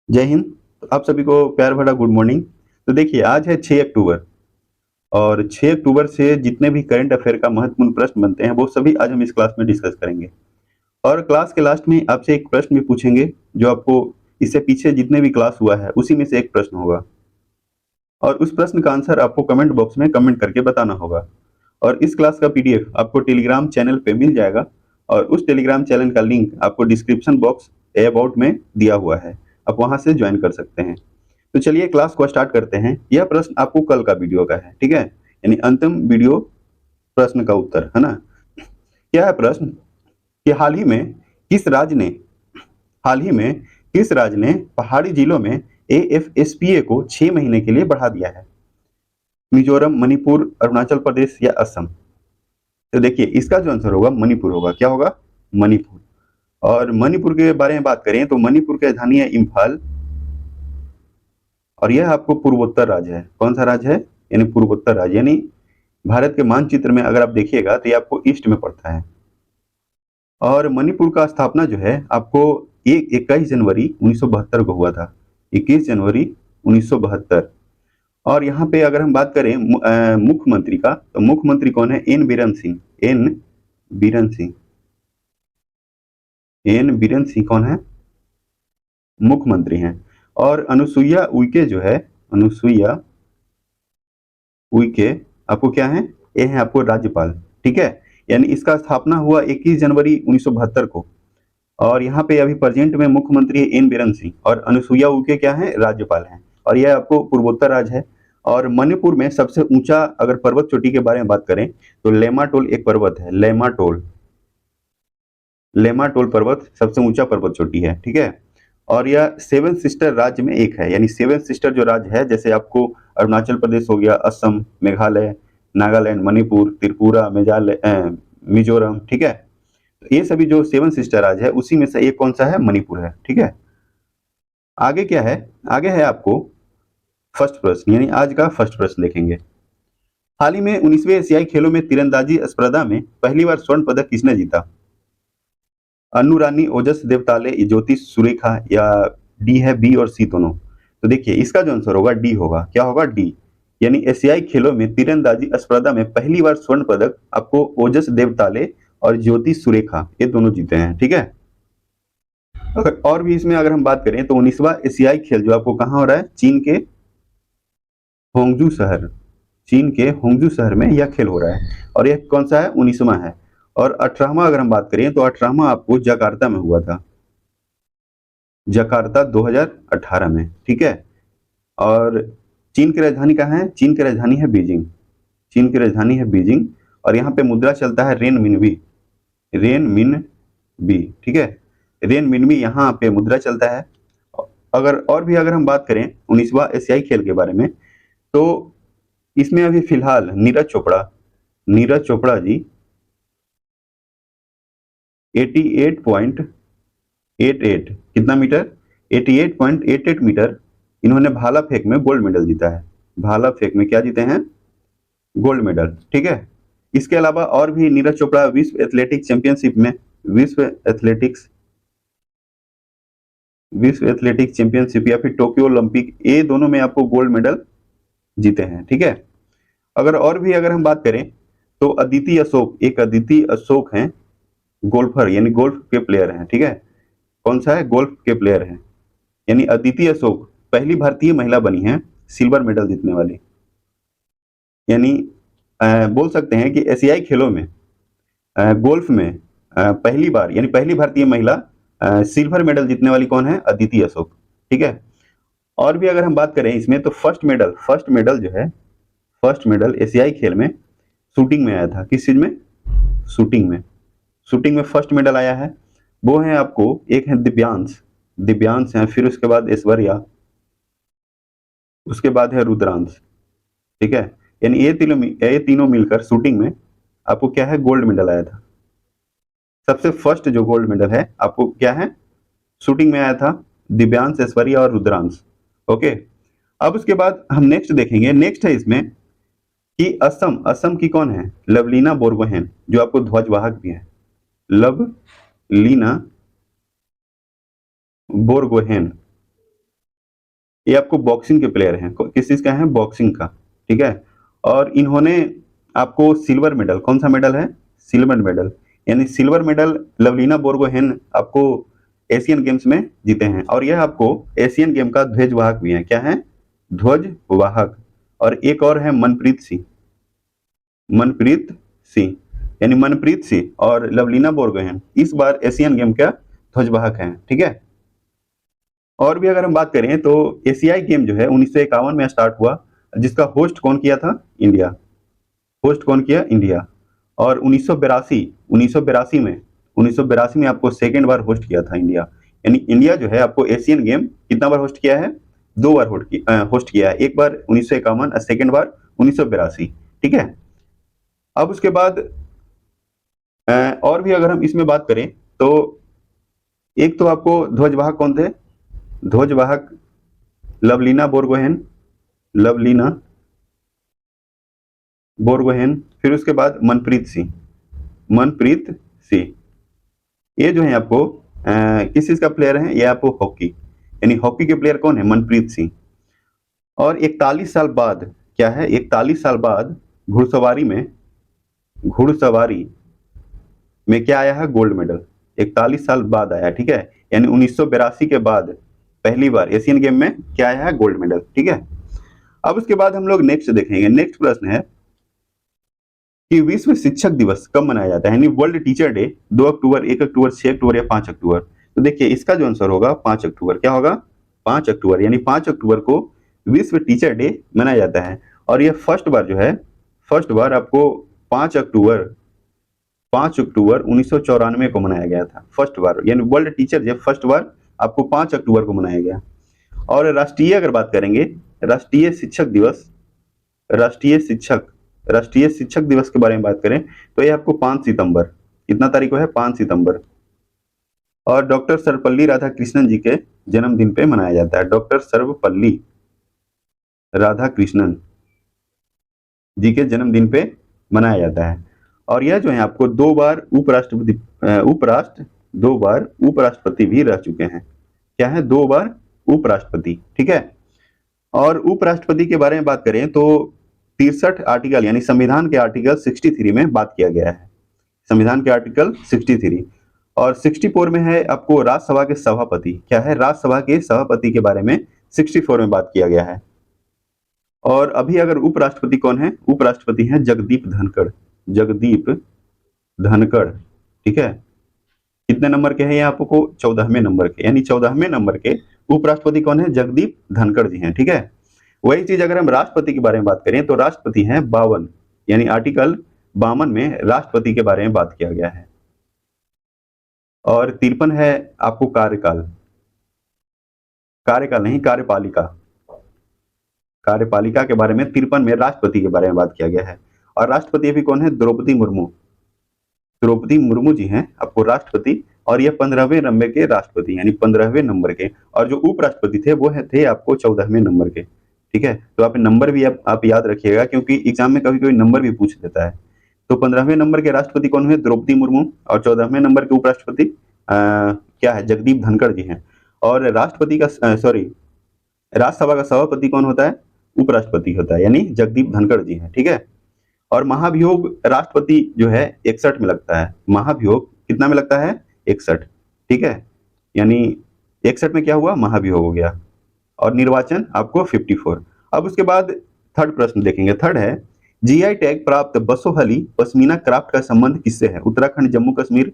जय हिंद। तो आप सभी को प्यार भरा गुड मॉर्निंग। तो देखिए, आज है 6 अक्टूबर और 6 अक्टूबर से जितने भी करंट अफेयर का महत्वपूर्ण प्रश्न बनते हैं वो सभी आज हम इस क्लास में डिस्कस करेंगे। और क्लास के लास्ट में आपसे एक प्रश्न भी पूछेंगे जो आपको इससे पीछे जितने भी क्लास हुआ है उसी में से एक प्रश्न होगा और उस प्रश्न का आंसर आपको कमेंट बॉक्स में कमेंट करके बताना होगा। और इस क्लास का पीडीएफ आपको टेलीग्राम चैनल पे मिल जाएगा और उस टेलीग्राम चैनल का लिंक आपको डिस्क्रिप्शन बॉक्स अबाउट में दिया हुआ है, आप वहां से ज्वाइन कर सकते हैं। तो चलिए क्लास को स्टार्ट करते हैं। यह प्रश्न आपको कल का वीडियो का है, ठीक है, यानी अंतिम वीडियो प्रश्न का उत्तर है ना। क्या है प्रश्न कि हाल ही में किस राज्य ने पहाड़ी जिलों में एएफएसपीए को 6 महीने के लिए बढ़ा दिया है? मिजोरम, मणिपुर, अरुणाचल प्रदेश या असम? तो देखिए, इसका जो आंसर होगा मणिपुर होगा। क्या होगा? मणिपुर। और मणिपुर के बारे में बात करें तो मणिपुर की राजधानी है इम्फाल और यह आपको पूर्वोत्तर राज्य है। कौन सा राज्य है? यानी पूर्वोत्तर राज्य, यानी भारत के मानचित्र में अगर आप देखिएगा तो ये आपको ईस्ट में पड़ता है। और मणिपुर का स्थापना जो है आपको 21 जनवरी 1972 को हुआ था। 21 जनवरी 1972। और यहाँ पे अगर हम बात करें मुख्यमंत्री का, तो मुख्यमंत्री कौन है? एन बीरेन सिंह। बीरेन सिंह एन बीरेन सिंह कौन है? मुख्यमंत्री हैं। और अनुसुईया उइके जो है, अनुसुईया उइके आपको क्या है? ये है आपको राज्यपाल, ठीक है। यानी इसका स्थापना हुआ 21 जनवरी 1972 को। और यहाँ पे अभी प्रेजेंट में मुख्यमंत्री है एन बीरेन सिंह और अनुसुईया उइके क्या है? राज्यपाल हैं। और यह आपको पूर्वोत्तर राज्य है। और मणिपुर में सबसे ऊंचा अगर पर्वत चोटी के बारे में बात करें तो लेमाटोल एक पर्वत है। लेमाटोल पर्वत सबसे ऊंचा पर्वत चोटी है, ठीक है। और यह सेवन सिस्टर राज्य में एक है। यानी सेवन सिस्टर जो राज्य है, जैसे आपको अरुणाचल प्रदेश हो गया, असम, मेघालय, नागालैंड, मणिपुर, त्रिपुरा, मिजोरम, ठीक है। तो ये सभी जो सेवन सिस्टर राज्य है उसी में से एक कौन सा है? मणिपुर है, ठीक है। आगे क्या है? आगे है आपको फर्स्ट प्रश्न, यानी आज का फर्स्ट प्रश्न देखेंगे। हाल ही में 19वें एशियाई खेलों में तीरंदाजी स्पर्धा में पहली बार स्वर्ण पदक किसने जीता? अनु रानी, ओजस देवताले, ज्योति सुरेखा या डी है? बी और सी दोनों? तो देखिए, इसका जो आंसर होगा डी होगा। क्या होगा? डी। यानी एशियाई खेलों में तीरंदाजी स्पर्धा में पहली बार स्वर्ण पदक आपको ओजस देवताले और ज्योति सुरेखा ये दोनों जीते हैं, ठीक है। अगर और भी इसमें अगर हम बात करें तो 19वां एशियाई खेल जो आपको कहाँ हो रहा है? होंगजू शहर चीन के होंगजू शहर में यह खेल हो रहा है। और यह कौन सा है? 19वां है। और 18वां अगर हम बात करें तो 18वां आपको जकार्ता में हुआ था। जकार्ता 2018 में, ठीक है। और चीन की राजधानी कहाँ है? चीन की राजधानी है बीजिंग। चीन की राजधानी है बीजिंग। और यहाँ पे मुद्रा चलता है रेन मिनबी। रेन मिन बी, ठीक है। रेन मिनबी यहाँ पे मुद्रा चलता है। अगर और भी अगर हम बात करें 19वां एशियाई खेल के बारे में तो इसमें अभी फिलहाल नीरज चोपड़ा जी 88.88 कितना मीटर? 88.88 मीटर इन्होंने भाला फेंक में गोल्ड मेडल जीता है। भाला फेंक में क्या जीते हैं? गोल्ड मेडल, ठीक है। इसके अलावा और भी नीरज चोपड़ा विश्व एथलेटिक्स चैंपियनशिप या फिर टोक्यो ओलंपिक, ये दोनों में आपको गोल्ड मेडल जीते हैं, ठीक है। अगर हम बात करें तो अदिति अशोक हैं, गोल्फर यानी गोल्फ के प्लेयर हैं, ठीक है। कौन सा है? गोल्फ के प्लेयर हैं। यानी अदिति अशोक पहली भारतीय महिला बनी है सिल्वर मेडल जीतने वाली। यानी बोल सकते हैं कि एशियाई खेलों में गोल्फ में पहली बार यानी पहली भारतीय महिला सिल्वर मेडल जीतने वाली कौन है? अदिति अशोक, ठीक है। और भी अगर हम बात करें इसमें तो फर्स्ट मेडल एशियाई खेल में शूटिंग में आया था। किस चीज में? शूटिंग में फर्स्ट मेडल आया है। वो है आपको, एक है दिव्यांश है, फिर उसके बाद ऐश्वर्या, उसके बाद है रुद्रांश, ठीक है। यानी ये तीनों मिलकर शूटिंग में आपको क्या है? गोल्ड मेडल आया था। सबसे फर्स्ट जो गोल्ड मेडल है आपको क्या है? शूटिंग में आया था। दिव्यांश, ऐश्वर्या और रुद्रांश, ओके। अब उसके बाद हम नेक्स्ट देखेंगे। नेक्स्ट है इसमें कि असम की कौन है? लवलीना बोरगोहेन, जो आपको ध्वजवाहक भी है। लवलीना बोरगोहेन, ये आपको बॉक्सिंग के प्लेयर हैं, किस चीज का है, बॉक्सिंग का, ठीक है। और इन्होंने आपको सिल्वर मेडल, कौन सा मेडल है, सिल्वर मेडल, यानी सिल्वर मेडल लवलीना बोरगोहेन आपको एशियन गेम्स में जीते हैं। और यह आपको एशियन गेम का ध्वजवाहक भी है, क्या है, ध्वजवाहक। और एक और है मनप्रीत सिंह, मनप्रीत सिंह, यानी मनप्रीत सिंह और लवलीना बोरगोहेन इस बार एशियन गेम का ध्वजवाहक हैं, ठीक है। और भी अगर हम बात करें तो एशियाई गेम जो है 1951 में स्टार्ट हुआ, जिसका होस्ट कौन किया था, इंडिया, होस्ट कौन किया, इंडिया। और 1982 में आपको सेकेंड बार होस्ट किया था इंडिया, यानी इंडिया जो है आपको एशियन गेम कितना बार होस्ट किया है, 2 बार होस्ट किया है, एक बार 1951 और सेकेंड बार 1982, ठीक है। अब उसके बाद और भी अगर हम इसमें बात करें तो एक तो आपको ध्वजवाहक कौन थे, ध्वजवाहक लवलीना बोरगोहेन, लवलीना बोरगोहेन, फिर उसके बाद मनप्रीत सिंह, मनप्रीत सिंह, ये जो है आपको किस चीज का प्लेयर है, ये आपको हॉकी, यानी हॉकी के प्लेयर कौन है, मनप्रीत सिंह। और 41 साल बाद क्या है, 41 साल बाद घुड़सवारी में, घुड़सवारी में क्या आया है, गोल्ड मेडल, 41 साल बाद आया, ठीक है। यानी 1982 के बाद पहली बार एशियन गेम में क्या आया है, गोल्ड मेडल, ठीक है। अब उसके बाद हम लोग नेक्स्ट देखेंगे, नेक्स्ट प्रश्न है कि विश्व शिक्षक दिवस कब मनाया जाता है, यानी वर्ल्ड टीचर डे 2 अक्टूबर, 1 अक्टूबर, 6 अक्टूबर या 5 अक्टूबर। तो देखिए इसका जो आंसर होगा 5 अक्टूबर, क्या होगा, 5 अक्टूबर, यानी 5 अक्टूबर को विश्व टीचर डे मनाया जाता है। और यह फर्स्ट बार जो है, फर्स्ट बार आपको 5 अक्टूबर, 5 अक्टूबर 1994 को मनाया गया था, फर्स्ट बार, यानी वर्ल्ड टीचर डे फर्स्ट बार आपको 5 अक्टूबर को मनाया गया। और राष्ट्रीय अगर बात करेंगे, राष्ट्रीय शिक्षक दिवस, राष्ट्रीय शिक्षक, राष्ट्रीय शिक्षक दिवस के बारे में बात करें तो ये आपको 5 सितंबर, कितना तारीख को है, 5 सितंबर। और डॉक्टर सर्वपल्ली राधाकृष्णन जी के जन्मदिन पे मनाया जाता है, डॉक्टर सर्वपल्ली राधाकृष्णन जी के जन्मदिन पे मनाया जाता है। और यह जो है आपको 2 बार उपराष्ट्रपति, दो बार उपराष्ट्रपति भी रह चुके हैं, क्या है, 2 बार उपराष्ट्रपति, ठीक है। और उपराष्ट्रपति के बारे में बात करें तो 63 आर्टिकल, यानी संविधान के आर्टिकल 63 में बात किया गया है, संविधान के आर्टिकल 63। और 64 में है आपको राज्यसभा के सभापति, क्या है, राज्यसभा के सभापति के बारे में 64 में बात किया गया है। और अभी अगर उपराष्ट्रपति कौन है, उपराष्ट्रपति हैं जगदीप धनखड़, जगदीप धनखड़, ठीक है। कितने नंबर के हैं ये आपको, 14वें नंबर के, यानी 14वें नंबर के उपराष्ट्रपति कौन है, जगदीप धनखड़ जी हैं, ठीक है। वही चीज अगर हम राष्ट्रपति के बारे में बात करें तो राष्ट्रपति हैं 52, यानी आर्टिकल 52 में राष्ट्रपति के बारे में बात किया गया है। और 53 है आपको कार्यकाल, कार्यकाल नहीं, कार्यपालिका, कार्यपालिका के बारे में 53 में राष्ट्रपति के बारे में बात किया गया है। और राष्ट्रपति अभी कौन है, द्रौपदी मुर्मू, द्रौपदी मुर्मू जी हैं आपको राष्ट्रपति। और ये 15वें नंबर के राष्ट्रपति, यानी 15वें नंबर के। और जो उपराष्ट्रपति थे वो थे आपको 14वें नंबर के, ठीक है। तो आप नंबर भी आप याद रखिएगा, क्योंकि एग्जाम में कभी कभी नंबर भी पूछ देता है। तो 15वें नंबर के राष्ट्रपति कौन है, द्रौपदी मुर्मू। और 14वें नंबर के उपराष्ट्रपति क्या है, जगदीप धनखड़ जी हैं। और राष्ट्रपति का सॉरी राज्यसभा का सभापति कौन होता है, उपराष्ट्रपति होता है, यानी जगदीप धनखड़ जी हैं, ठीक है। और महाभियोग राष्ट्रपति जो है 61 में लगता है, महाभियोग कितना में लगता है, 61, ठीक है। यानी 61 में क्या हुआ, महाभियोग हो गया। और निर्वाचन आपको 54। अब उसके बाद थर्ड प्रश्न देखेंगे, थर्ड है जीआई टैग प्राप्त बसोहली पश्मीना क्राफ्ट का संबंध किससे है, उत्तराखंड, जम्मू कश्मीर,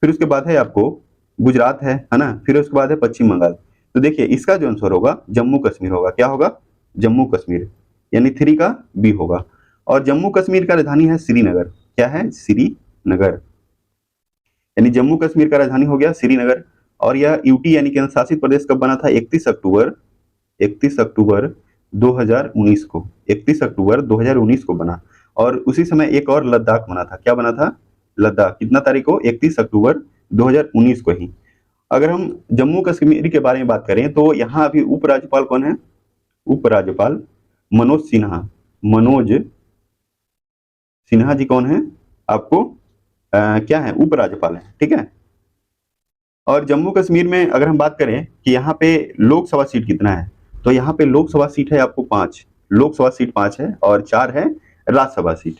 फिर उसके बाद है आपको गुजरात है ना, फिर उसके बाद है पश्चिम बंगाल। तो देखिए इसका जो आंसर होगा जम्मू कश्मीर होगा, क्या होगा, जम्मू कश्मीर, यानी 3 का बी होगा। और जम्मू कश्मीर का राजधानी है श्रीनगर, क्या है, श्रीनगर, यानी जम्मू कश्मीर का राजधानी हो गया श्रीनगर। और यह यूटी यानी केंद्र शासित प्रदेश कब बना था, 31 अक्टूबर 2019 को, 31 अक्टूबर 2019 को बना। और उसी समय एक और लद्दाख बना था, क्या बना था, लद्दाख, कितना तारीख को, 31 अक्टूबर 2019 को ही। अगर हम जम्मू कश्मीर के बारे में बात करें तो यहाँ अभी उपराज्यपाल कौन है, उपराज्यपाल मनोज सिन्हा, मनोज सिन्हा जी कौन है आपको क्या है, उपराज्यपाल है, ठीक है। और जम्मू कश्मीर में अगर हम बात करें कि यहाँ पे लोकसभा सीट कितना है, तो यहाँ पे लोकसभा सीट है आपको 5, लोकसभा सीट 5 है और 4 है राज्यसभा सीट।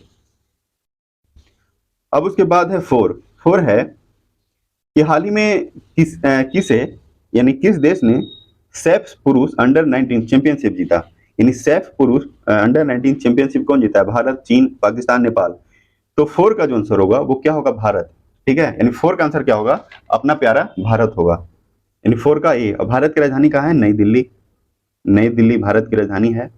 अब उसके बाद है 4 है कि हाल ही में किसे यानी किस देश ने सैफ पुरुष अंडर 19 चैंपियनशिप जीता। यानी सैफ पुरुष अंडर 19 चैंपियनशिप कौन जीता है? भारत, चीन, पाकिस्तान, नेपाल। तो 4 का जो आंसर होगा वो क्या होगा? भारत। ठीक है, यानी 4 का आंसर क्या होगा? अपना प्यारा भारत होगा। यानी 4 का ए। और भारत की राजधानी कहाँ है? नई दिल्ली। नई दिल्ली भारत की राजधानी है।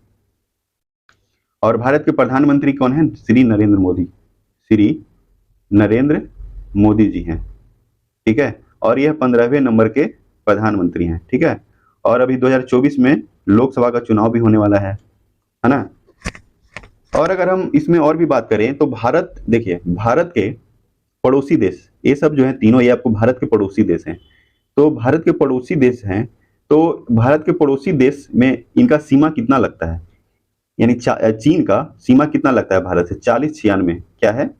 और भारत के प्रधानमंत्री कौन है? श्री नरेंद्र मोदी। श्री नरेंद्र मोदी जी हैं। ठीक है, और यह 15वें नंबर के प्रधानमंत्री हैं। ठीक है, और अभी 2024 में लोकसभा का चुनाव भी होने वाला है ना। और अगर हम इसमें और भी बात करें तो भारत, देखिए भारत के पड़ोसी देश, ये सब जो है तीनों, ये आपको भारत के पड़ोसी देश हैं। तो भारत के पड़ोसी देश हैं, तो भारत के पड़ोसी देश में इनका सीमा कितना लगता है? यानी चीन का सीमा कितना लगता है भारत से? 4096। क्या है?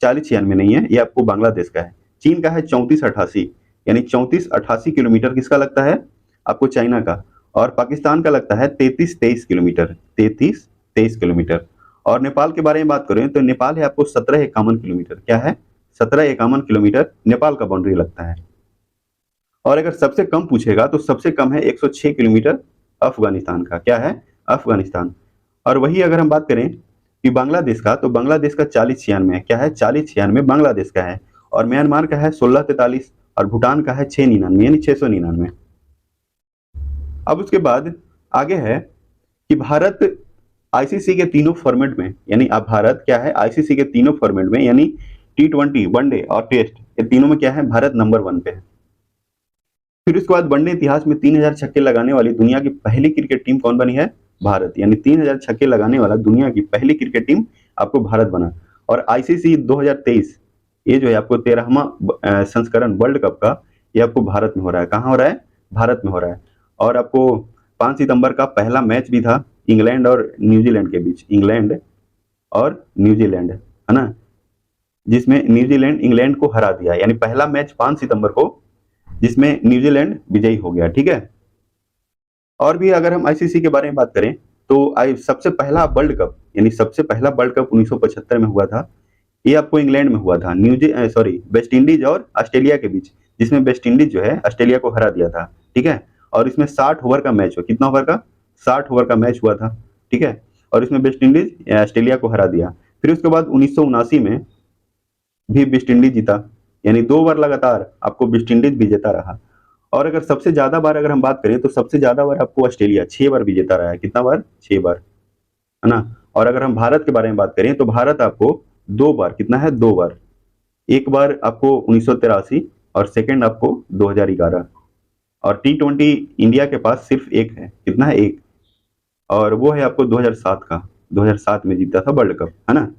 4096 नहीं है, ये आपको बांग्लादेश का है। चीन का है 3488, यानी 3488 किलोमीटर किसका लगता है? आपको चाइना का। और पाकिस्तान का लगता है 3323 किलोमीटर, 3323 किलोमीटर। और नेपाल के बारे में बात करें तो नेपाल है आपको 1751 किलोमीटर। क्या है? 1751 किलोमीटर नेपाल का बाउंड्री लगता है। और अगर सबसे कम पूछेगा तो सबसे कम है 106 किलोमीटर अफगानिस्तान का। क्या है? अफगानिस्तान। और वही अगर हम बात करें कि बांग्लादेश का, तो बांग्लादेश का 4096 है। क्या है? 4096 बांग्लादेश का है। और म्यांमार का है 1643 और भूटान का है 699, यानी 699। अब उसके बाद आगे है कि भारत आईसीसी के तीनों फॉर्मेट में, यानी अब भारत क्या है? आईसीसी के तीनों फॉर्मेट में, यानी T20, वनडे और टेस्ट, ये तीनों में क्या है? भारत नंबर 1 पे है। फिर उसके बाद वनडे इतिहास में 3000 छक्के लगाने वाली दुनिया की पहली क्रिकेट टीम कौन बनी है? भारत। यानी 3000 छक्के लगाने वाला दुनिया की पहली क्रिकेट टीम आपको भारत बना। और आईसीसी 2023, ये जो है आपको 13वां संस्करण वर्ल्ड कप का, ये आपको भारत में हो रहा है। कहाँ हो रहा है? भारत में हो रहा है। और आपको 5 सितंबर का पहला मैच भी था इंग्लैंड और न्यूजीलैंड के बीच, इंग्लैंड और न्यूजीलैंड, है ना, जिसमें न्यूजीलैंड इंग्लैंड को हरा दिया। यानी पहला मैच 5 सितंबर को, जिसमें न्यूजीलैंड विजयी हो गया। ठीक है, और भी अगर हम आईसीसी के बारे में बात करें तो सबसे पहला वर्ल्ड कप, यानी सबसे पहला वर्ल्ड कप 1975 में हुआ था। ये आपको इंग्लैंड में हुआ था, वेस्ट इंडीज और ऑस्ट्रेलिया के बीच, जिसमें वेस्ट इंडीज जो है ऑस्ट्रेलिया को हरा दिया था। ठीक है, और इसमें 60 ओवर का मैच हुआ। कितना ओवर का? 60 ओवर का मैच हुआ था। ठीक है, और इसमें वेस्ट इंडीज ऑस्ट्रेलिया को हरा दिया। फिर उसके बाद 1979 में भी वेस्ट इंडीज जीता, यानी 2 बार लगातार आपको वेस्ट इंडीज विजेता रहा। और अगर सबसे ज्यादा बार अगर हम बात करें तो सबसे ज्यादा बार आपको ऑस्ट्रेलिया 6 बार विजेता रहा है। कितना बार? 6 बार, है ना। और अगर हम भारत के बारे में बात करें तो भारत आपको 2 बार, कितना है? 2 बार। एक बार आपको 1983 और सेकंड आपको 2011। और T20 इंडिया के पास सिर्फ एक है। कितना है? एक, और वो है आपको 2007 का, 2007 में जीता था वर्ल्ड कप, है ना।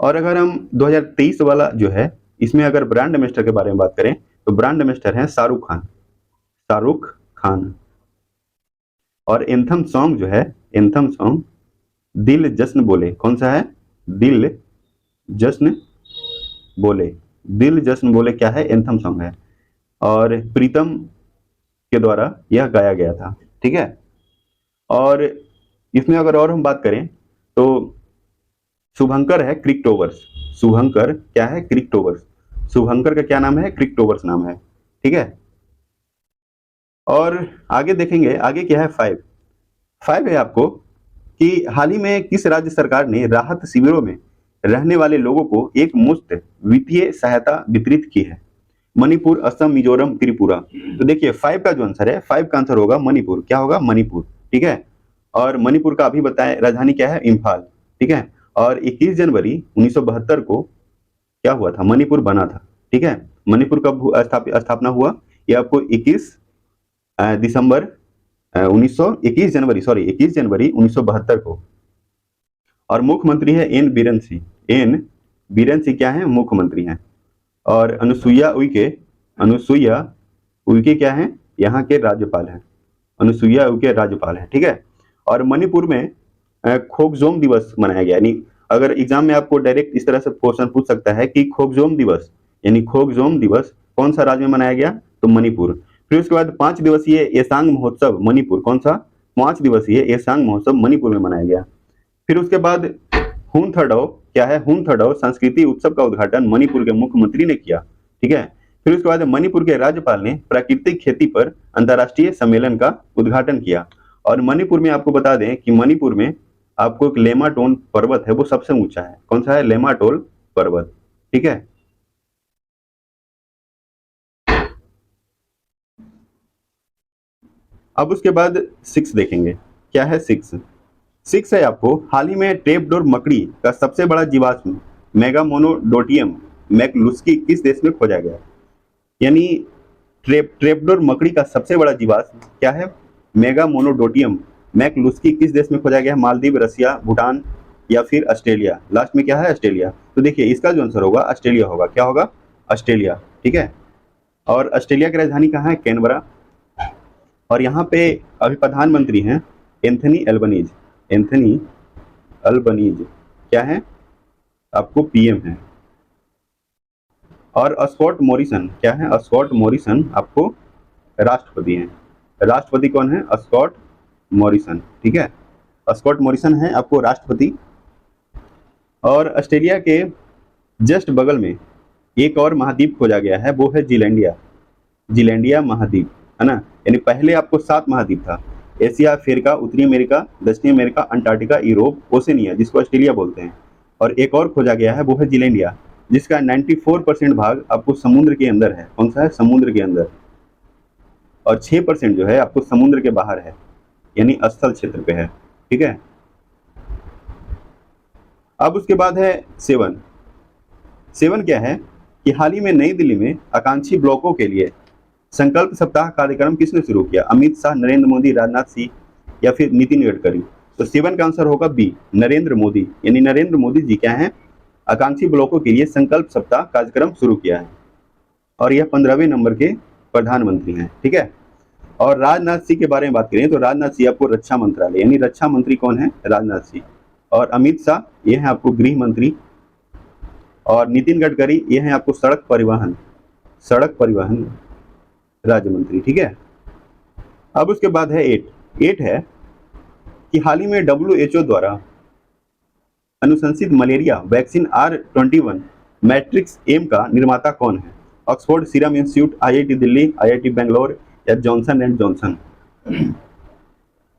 और अगर हम 2023 वाला जो है, इसमें अगर ब्रांड एम्बेसडर के बारे में बात करें तो ब्रांड एम्बेसडर है शाहरुख खान, शाहरुख खान। और एंथम सॉन्ग जो है, एंथम सॉन्ग दिल जश्न बोले, कौन सा है? दिल जश्न बोले। दिल जश्न बोले क्या है? एंथम सॉन्ग है, और प्रीतम के द्वारा यह गाया गया था। ठीक है, और इसमें अगर और हम बात करें तो शुभंकर है क्रिकटोवर्स। शुभंकर क्या है? क्रिकटोवर्स। शुभंकर का क्या नाम है? क्रिकटोवर्स नाम है। ठीक है, और आगे देखेंगे, आगे क्या है? 5 है आपको कि हाल ही में किस राज्य सरकार ने राहत शिविरों में रहने वाले लोगों को एक मुफ्त वित्तीय सहायता वितरित की है? मणिपुर, असम, मिजोरम, त्रिपुरा। तो देखिए 5 का जो आंसर है, 5 का आंसर होगा मणिपुर। क्या होगा? मणिपुर। ठीक है, और मणिपुर का अभी बताएं राजधानी क्या है? इम्फाल। ठीक है, और 21 जनवरी 1972 को क्या हुआ था? मणिपुर बना था। ठीक है, मणिपुर कब स्थापना हुआ? ये आपको 21 दिसंबर 21 जनवरी 1972 को। और मुख्यमंत्री है एन बीरेन सिंह। एन बीरेन सिंह क्या है? मुख्यमंत्री हैं। और अनुसुईया उइके क्या है? यहाँ के राज्यपाल हैं। अनुसुईया उइके राज्यपाल हैं। ठीक है, और मणिपुर में खोकजोम दिवस मनाया गया। यानी अगर एग्जाम में आपको डायरेक्ट इस तरह से क्वेश्चन पूछ सकता है कि खोकजोम दिवस, यानी खोकजोम दिवस कौन सा राज्य में मनाया गया? तो मणिपुर। फिर उसके बाद 5 दिवसीय येसांग महोत्सव मणिपुर, कौन सा? 5 दिवसीय येसांग महोत्सव मणिपुर में मनाया गया। फिर उसके बाद हुनथाडो, क्या है? हुनथाडो संस्कृति उत्सव का उद्घाटन मणिपुर के मुख्यमंत्री ने किया, ठीक है। फिर उसके बाद मणिपुर के राज्यपाल ने प्राकृतिक खेती पर अंतर्राष्ट्रीय सम्मेलन का उद्घाटन किया। और मणिपुर में आपको बता दें कि मणिपुर में आपको एक लेमाटोन पर्वत है, वो सबसे ऊंचा है। कौन सा है? लेमाटोल पर्वत, ठीक है। अब उसके बाद 6 देखेंगे, क्या है 6? 6 है आपको, हाल ही में ट्रेपडोर मकड़ी का सबसे बड़ा जीवाश्म मेगामोनोडोटियम मैकलुस्की किस देश में खोजा गया? यानी ट्रेपडोर मकड़ी का सबसे बड़ा जीवाश्म क्या है? मेगामोनोडोटियम मैकलुस्की किस देश में खोजा गया? मालदीव, रसिया, भूटान या फिर ऑस्ट्रेलिया? लास्ट में क्या है? ऑस्ट्रेलिया। तो देखिए इसका जो आंसर होगा ऑस्ट्रेलिया होगा। क्या होगा? ऑस्ट्रेलिया, ठीक है। और ऑस्ट्रेलिया की राजधानी कहाँ है? कैनबरा। और यहाँ पे अभी प्रधानमंत्री हैं एंथनी एल्बनीज। एंथनी अल्बनीज क्या है? आपको पीएम है। और स्कॉट मॉरिसन क्या है? स्कॉट मॉरिसन आपको राष्ट्रपति हैं। राष्ट्रपति कौन है? स्कॉट मॉरिसन, ठीक है। स्कॉट मॉरिसन है आपको राष्ट्रपति। और ऑस्ट्रेलिया के जस्ट बगल में एक और महाद्वीप खोजा गया है, वो है जीलैंडिया। जीलैंडिया महाद्वीप, है ना। यानी पहले आपको 7 महाद्वीप था, एशिया, अफ्रीका, उत्तरी अमेरिका, दक्षिणी अमेरिका, अंटार्कटिका, यूरोप, ओसेनिया, जिसको ऑस्ट्रेलिया बोलते हैं। और एक और खोजा गया है, वो है जीलैंडिया, जिसका 94% भाग आपको समुद्र के अंदर है। कौन सा है? समुद्र के अंदर। और 6% जो है आपको समुद्र के बाहर है, यानी स्थल क्षेत्र पे है, ठीक है। अब उसके बाद है 7। 7 क्या है कि हाल ही में नई दिल्ली में आकांक्षी ब्लॉकों के लिए संकल्प सप्ताह कार्यक्रम किसने शुरू किया? अमित शाह, नरेंद्र मोदी, राजनाथ सिंह या फिर नितिन गडकरी? तो 7 का आंसर होगा बी, नरेंद्र मोदी। यानी नरेंद्र मोदी जी क्या है? आकांक्षी ब्लॉकों के लिए संकल्प सप्ताह कार्यक्रम शुरू किया है। और यह 15वें नंबर के प्रधानमंत्री हैं, ठीक है। और राजनाथ सिंह के बारे में बात करें तो राजनाथ सिंह आपको रक्षा मंत्रालय, यानी रक्षा मंत्री कौन है? राजनाथ सिंह। और अमित शाह ये है आपको गृह मंत्री। और नितिन गडकरी ये है आपको सड़क परिवहन राज्य मंत्री, ठीक है। अब उसके बाद है 8 है कि हाल ही में WHO द्वारा अनुशंसित malaria vaccine R21 matrix M का निर्माता कौन है? Oxford, serum institute, IIT Delhi, IIT Bangalore या जॉनसन एंड जॉनसन?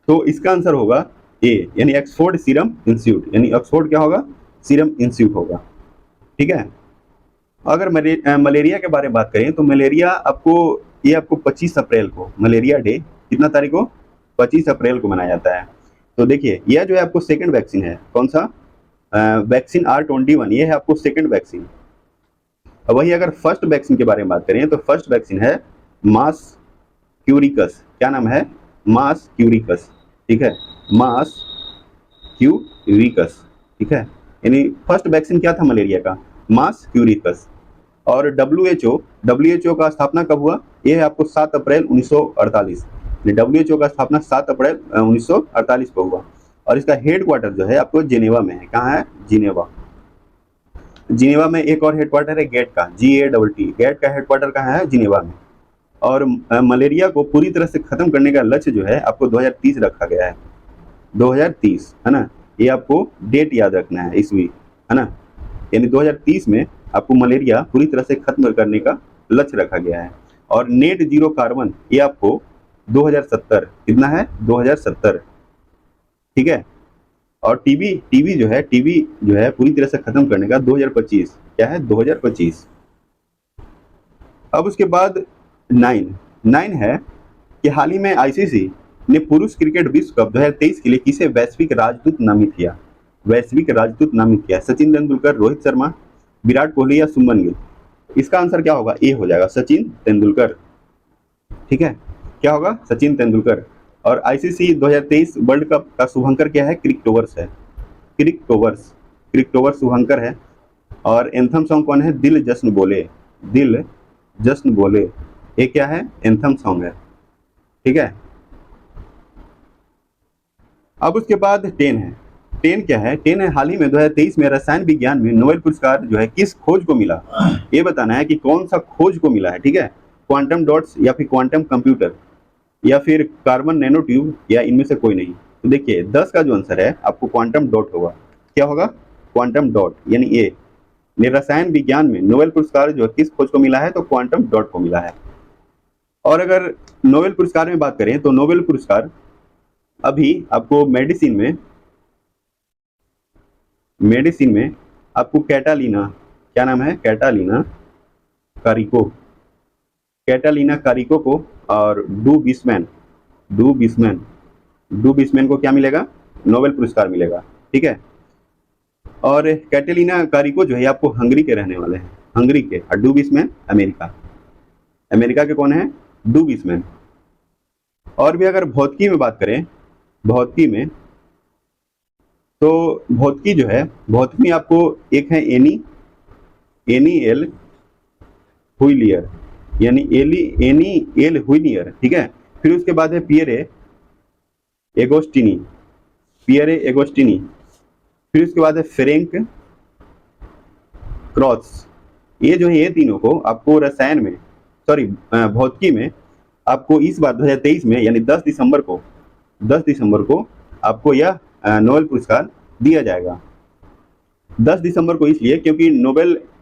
तो इसका आंसर होगा ए, यानी ऑक्सफोर्ड सीरम इंस्टीट्यूट। यानी ऑक्सफोर्ड क्या होगा? सीरम इंस्टीट्यूट होगा, ठीक है। अगर मलेरिया के बारे में बात करें तो मलेरिया आपको, ये आपको 25 अप्रैल को मलेरिया डे, कितना तारीख को? 25 अप्रैल को मनाया जाता है। तो देखिए यह जो है आपको सेकंड वैक्सीन है। कौन सा? वैक्सीन R21, ये है आपको सेकंड वैक्सीन। वही अगर फर्स्ट वैक्सीन के बारे में बात करें तो फर्स्ट वैक्सीन है मास क्यूरिकस। क्या नाम है? मास क्यूरिकस, ठीक है। मास क्यूरिकस, ठीक है। यानी फर्स्ट वैक्सीन क्या था मलेरिया का? मास क्यूरिकस। और WHO का स्थापना कब हुआ? ये है आपको 7 अप्रैल 1948। WHO का स्थापना 7 अप्रैल 1948 को हुआ। और इसका हेडक्वार्टर जो है आपको जिनेवा में है। कहाँ है? जिनेवा। जिनेवा में एक और हेडक्वार्टर है गेट का, GATT। गेट का हेडक्वार्टर कहाँ है? जिनेवा में। और मलेरिया को पूरी तरह से खत्म करने का लक्ष्य जो है आपको 2030 रखा गया है। 2030, है ना। ये आपको डेट याद रखना है, ईस्वी, है ना। यानी 2030 में आपको मलेरिया पूरी तरह से खत्म करने का लक्ष्य रखा गया है। और नेट जीरो कार्बन ये आपको 2070, कितना है? 2070, ठीक है। और टीबी जो है पूरी तरह से खत्म करने का 2025। क्या है? 2025। अब उसके बाद 9 है कि हाल ही में ICC ने पुरुष क्रिकेट विश्व कप 2023 के लिए किसे वैश्विक राजदूत नामित किया? वैश्विक राजदूत नामित किया। सचिन तेंदुलकर, रोहित शर्मा, विराट कोहली या शुभमन गिल? इसका आंसर क्या होगा? ए हो जाएगा, सचिन तेंदुलकर, ठीक है। क्या होगा? सचिन तेंदुलकर। और ICC 2023 वर्ल्ड कप का शुभंकर क्या है? क्रिकटोवर्स है। क्रिकटोवर्स शुभंकर है। और एंथम सॉन्ग कौन है? दिल जश्न बोले, ये क्या है? एंथम सॉन्ग है, ठीक है। अब उसके बाद 10 है। 10 क्या है? 10 है हाल ही में 2023 में रसायन विज्ञान में नोबेल पुरस्कार जो है किस खोज को मिला? ये बताना है कि कौन सा खोज को मिला है, ठीक है। क्वांटम डॉट्स या फिर क्वांटम कंप्यूटर या फिर कार्बन नैनो ट्यूब या इनमें से कोई नहीं। तो देखिए 10 का जो आंसर है आपको क्वांटम डॉट होगा। क्या होगा? क्वांटम डॉट यानी ए। रसायन विज्ञान में नोबेल पुरस्कार जो किस खोज को मिला है? तो क्वांटम डॉट को मिला है। और अगर नोबेल पुरस्कार में बात करें तो नोबेल पुरस्कार अभी आपको मेडिसिन में आपको कैटालिना, क्या नाम है? कैटालिना कारिको को और डू बिस्मैन को क्या मिलेगा? नोबेल पुरस्कार मिलेगा। ठीक है। और कैटेलिना कारिको जो है आपको हंगरी के रहने वाले हैं, हंगरी के, और डू बिस्मैन अमेरिका के कौन है? डू बिस्मैन। और भी अगर भौतिकी में बात करें, भौतिकी में तो भौतिकी जो है, भौतिकी में आपको एक है एनी एल हुइलियर, यानी एनी एल हुइलियर। ठीक है। फिर उसके बाद है पियरे एगोस्टिनी। फिर उसके बाद है फ्रेंक क्रॉस। ये जो है ये तीनों को आपको रसायन में, सॉरी भौतिकी में आपको इस बार 2023 में यानी 10 दिसंबर को आपको यह नोबेल पुरस्कार दिया जाएगा। 10 दिसंबर को इसलिए क्योंकि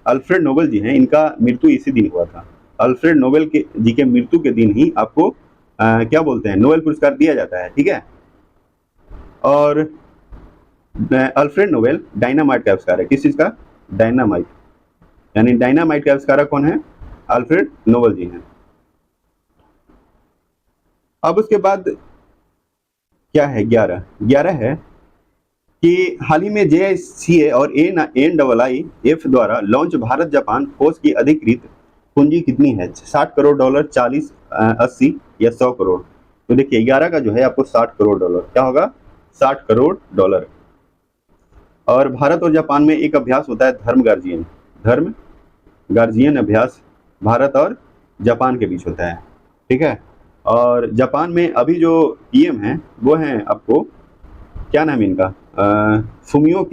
अल्फ्रेड नोबेल जी हैं, इनका मृत्यु इसी दिन हुआ था। अल्फ्रेड नोबेल जी के मृत्यु के दिन ही आपको क्या बोलते हैं? नोबेल पुरस्कार दिया जाता है। ठीक है। और अल्फ्रेड नोबेल डायनामाइट का आविष्कार है। किस चीज का? डायनामाइट, यानी डायनामाइट का आविष्कारक कौन है? अल्फ्रेड नोबेल जी हैं। अब उसके बाद क्या है? 11 है कि हाल ही में JCA और NIIF द्वारा लॉन्च भारत जापान कोष की अधिकृत पूंजी कितनी है? 60 करोड़ डॉलर, 40, 80 या 100 करोड़? तो देखिए 11 का जो है आपको 60 करोड़ डॉलर, क्या होगा? 60 करोड़ डॉलर। और भारत और जापान में एक अभ्यास होता है धर्म गार्जियन अभ्यास, भारत और जापान के बीच होता है। ठीक है। और जापान में अभी जो PM हैं वो हैं आपको, क्या नाम है इनका? फुमियो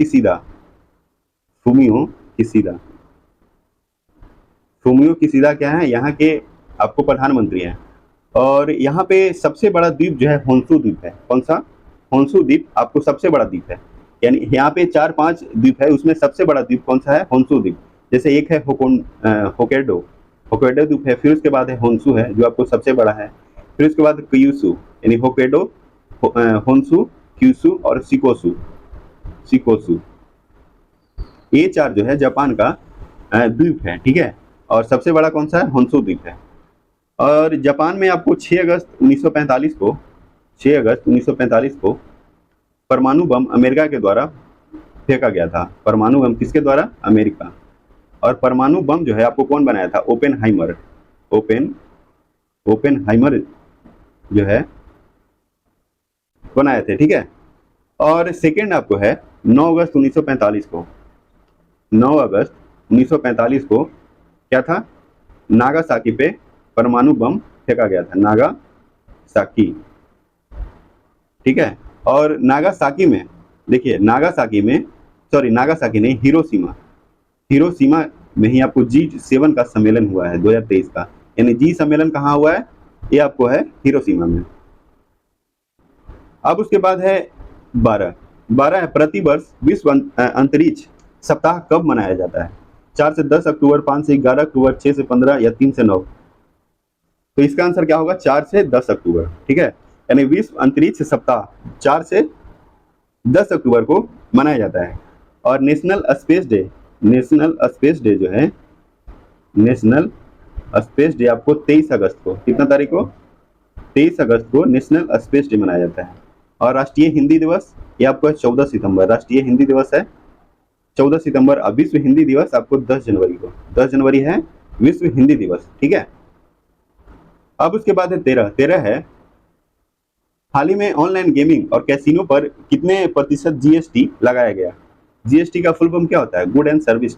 किसीदा क्या है? यहाँ के आपको प्रधानमंत्री हैं। और यहाँ पे सबसे बड़ा द्वीप जो है होन्शु द्वीप है। कौन सा? होन्शु द्वीप आपको सबसे बड़ा द्वीप है। यानी यहाँ पे 4-5 द्वीप है, उसमें सबसे बड़ा द्वीप कौन सा है? होन्शु द्वीप। जैसे एक है होकेडो द्वीप है, फिर उसके बाद है होन्शु है जो आपको सबसे बड़ा है, फिर उसके बाद क्यूशु, यानी होकेडो, होन्शु, क्यूशु और सिकोसु। ये 4 जो है जापान का द्वीप है। ठीक है। और सबसे बड़ा कौन सा है? होन्शु द्वीप है। और जापान में आपको 6 अगस्त 1945 को परमाणु बम अमेरिका के द्वारा फेंका गया था। परमाणु बम किसके द्वारा? अमेरिका। और परमाणु बम जो है आपको कौन बनाया था? ओपेनहाइमर जो है बनाए थे। ठीक है। और सेकेंड आपको है 9 अगस्त 1945 को। 9 अगस्त 1945 को क्या था? नागासाकी पे परमाणु बम फेंका गया था, नागासाकी। ठीक है। और नागासाकी में देखिए, नागासाकी नहीं, हिरोशिमा में ही आपको G7 का सम्मेलन हुआ है 2023 का। यानी G सम्मेलन कहाँ हुआ है? ये आपको है हिरोशिमा में। अब उसके बाद है 12 है प्रतिवर्ष विश्व अंतरिक्ष सप्ताह कब मनाया जाता है? 4 से 10 अक्टूबर, 5 से 11 अक्टूबर, 6 से 15 या 3 से 9? तो इसका आंसर क्या होगा? 4 से 10 अक्टूबर। ठीक है। यानी विश्व अंतरिक्ष सप्ताह 4 से 10 अक्टूबर को मनाया जाता है। और नेशनल स्पेस डे जो है, नेशनल स्पेस डे आपको 23 अगस्त को, कितना तारीख को? 23 अगस्त को नेशनल स्पेस डे मनाया जाता है। और राष्ट्रीय हिंदी दिवस ये आपको 14 सितंबर, राष्ट्रीय हिंदी दिवस है 14 सितंबर। अब विश्व हिंदी दिवस आपको 10 जनवरी को, 10 जनवरी है विश्व हिंदी दिवस। ठीक है। अब उसके बाद है 13 है हाल ही में ऑनलाइन गेमिंग और कैसीनो पर कितने प्रतिशत GST लगाया गया? GST का फुल फॉर्म क्या होता है? गुड एंड सर्विस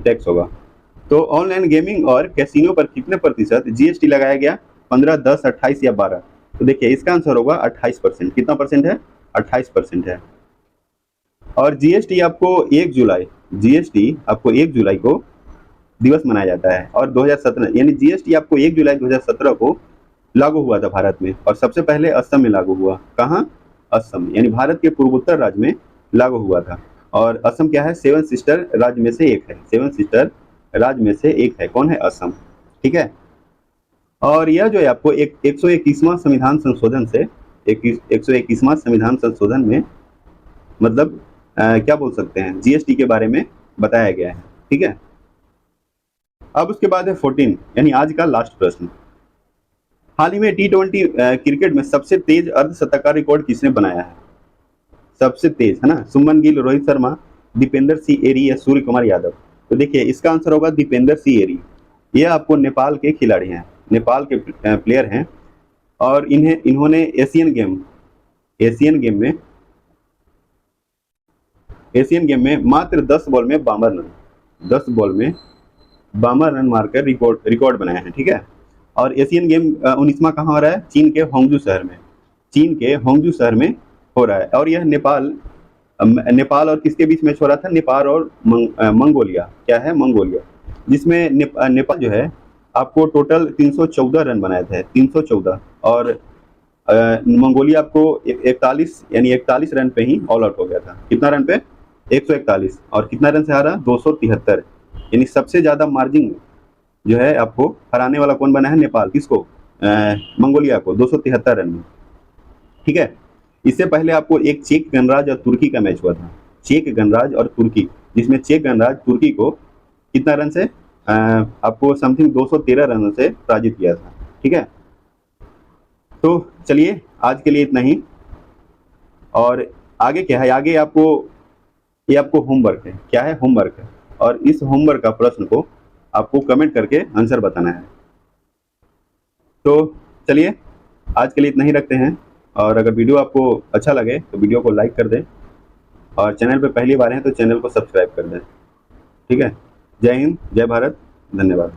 टैक्स होगा। तो ऑनलाइन गेमिंग और कैसीनो पर कितने प्रतिशत GST लगाया गया? 15, 10, 28 या 12? तो देखिए इसका आंसर होगा 28%। कितना परसेंट है? 28% है। और जीएसटी आपको 1 जुलाई को दिवस मनाया जाता है। और 2017 यानी जीएसटी आपको 1 जुलाई 2017 को लागू हुआ था भारत में, और सबसे पहले असम में लागू हुआ। कहाँ? असम, यानी भारत के पूर्वोत्तर राज्य में लागू हुआ था। और असम क्या है? 7 सिस्टर राज्य में से एक है। 7 सिस्टर राज्य में से एक है। कौन है? असम। ठीक है। और यह जो है आपको 121वां संविधान संशोधन से 121वां संविधान संशोधन में मतलब क्या बोल सकते हैं, जीएसटी के बारे में बताया गया है। ठीक है। अब उसके बाद है 14, यानी आज का लास्ट प्रश्न। हाल ही में T20 क्रिकेट में सबसे तेज अर्धशतक का रिकॉर्ड किसने बनाया है? सबसे तेज, है ना? शुभमन गिल, रोहित शर्मा, दीपेंद्र सिंह एरी या सूर्य कुमार यादव? तो देखिए इसका आंसर होगा दीपेंद्र सिंह एरी। ये आपको नेपाल के खिलाड़ी हैं, नेपाल के प्लेयर हैं। और इन्होंने एशियन गेम में मात्र 10 बॉल में 52 रन मारकर रिकॉर्ड बनाया है। ठीक है। और एशियन गेम 19वां कहाँ हो रहा है? चीन के होंगजू शहर में हो रहा है। और यह नेपाल और किसके बीच मैच हो रहा था? नेपाल और मंगोलिया। क्या है? मंगोलिया। जिसमें नेपाल जो है आपको टोटल 314 रन बनाए थे, 314। और मंगोलिया आपको 41 यानी 41 रन पे ही ऑल आउट हो गया था। कितना रन पे? 141। और कितना रन से हारा? 273। यानी सबसे ज्यादा मार्जिन जो है आपको हराने वाला कौन बना है? नेपाल। किसको? मंगोलिया को 273 रन में। ठीक है। इससे पहले आपको एक चेक गणराज्य और तुर्की का मैच हुआ था। चेक गणराज्य और तुर्की, जिसमें चेक गणराज्य तुर्की को कितना रन से आपको समथिंग 213 रन से पराजित किया था। ठीक है। तो चलिए आज के लिए इतना ही। और आगे क्या है? आगे ये आपको होमवर्क है। क्या है? होमवर्क है। और इस होमवर्क का प्रश्न को आपको कमेंट करके आंसर बताना है। तो चलिए आज के लिए इतना ही रखते हैं। और अगर वीडियो आपको अच्छा लगे तो वीडियो को लाइक कर दें, और चैनल पे पहली बार हैं तो चैनल को सब्सक्राइब कर दें। ठीक है। जय हिंद, जय भारत, धन्यवाद।